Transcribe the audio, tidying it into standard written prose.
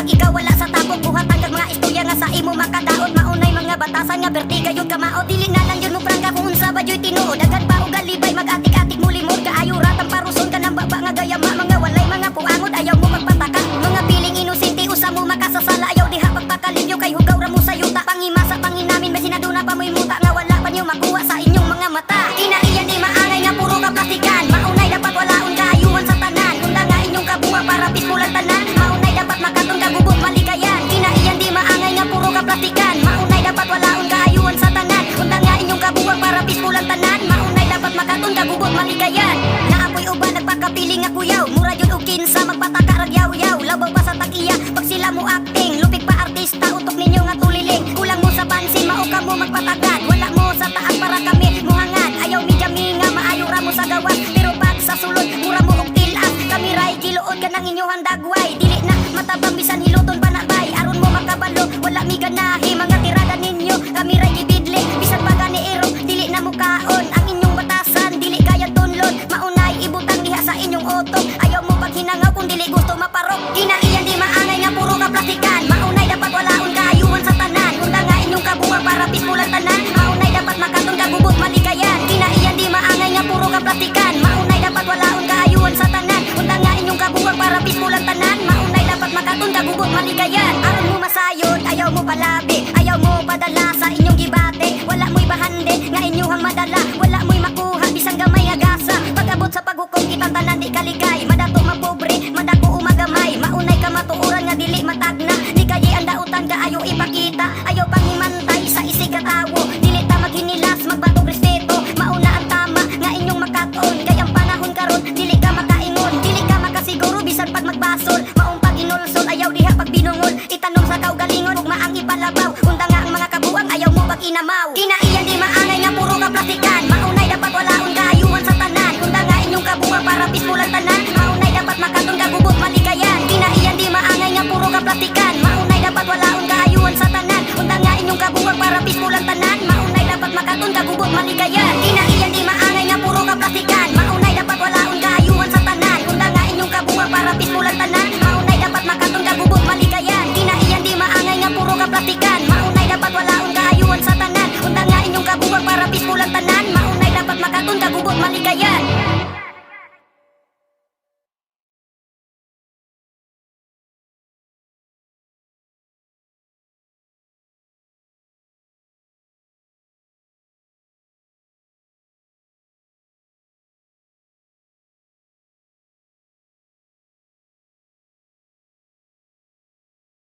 ikaw wala sa tapok buhat hanggang mga istorya nga sa imo makadaot. Maunay mga batasan nga bertiga yun kamao. Dili na lang yun mo prangka kung unsa ba yo'y tinuod. Agad pa o galibay mag-atik-atik mo limod. Kaayo ratang paruson ka ng baba nga gayama. Mga walay mga puangod ayaw mo magpataka. Mga piling inosente usa mo makasasala. Ayaw diha pagpakalinyo kay hugaw ra mo sa yuta. Pangima sa panginamin may sinaduna pa mo'y muta. Nga wala pa niyo makuha sa inyong mga mata. Kinaiyan di maangay nga puro ka plastikan. Maunay dapat walaon kaayuhan sa tanan. Kunda nga inyong kabuha para pismulan tanan. Maunay dapat makatong kagubot malikayan. Kinaiyan di maangay nga puro ka plastikan. Maunay dapat walaon kaayuhan sa tanan. Kunda nga inyong kabuha para pismulan tanan. Maunay dapat makatong kagubot malikayan. Naapoy uban nagpakapiling nga kuyaw. Mura yun o kinsa magpataka ragyaw-yaw. Labaw pa sa takiya pag sila mo acting. Lupig pa artista utok ninyo nga tuliling. Kulang mo sa pansin mao ka mo magpatagad. Wala mo sa taas para kami muhangad. Ayaw mi nga maayo ra mo sa gawas. Pero pag sa sulod mura mo og tilas. Kami ray giluod ka ng inyong dagway. Dili na matabang bisan hiluton pa na bay. Aron mo makabalo wala mi ganahi mga tirada ninyo. Kami ray gibidli bisan pa gani ero. Dili na mo kaon ang inyong batasan. Dili kaya tunlod maunay ibutang diha sa inyong oto. Ayaw mo paghinangaw kung dili gusto maparok. Kinaiyan di maangay nga puro ka plastikan. Maunay dapat walaon kaayuhan sa tanan. Kunda nga inyong kabuha para pismulan tanan. Maunay dapat makatong kagubot malikayan. Kinaiyan di maangay nga puro ka plastikan. Maunay dapat walaon kaayuhan sa tanan. Kunda nga inyong kabuha para pismulan tanan. Maunay dapat makatong kagubot malikayan. Aron mo masayod, ayaw mo palabi. Ayaw mo padala sa inyong gibate. Wala mo'y bahande nga inyong madala. Wala mo'y makuha bisang gamay nga gasa. Pag-abot sa paghukom kitang tanan di kaligay.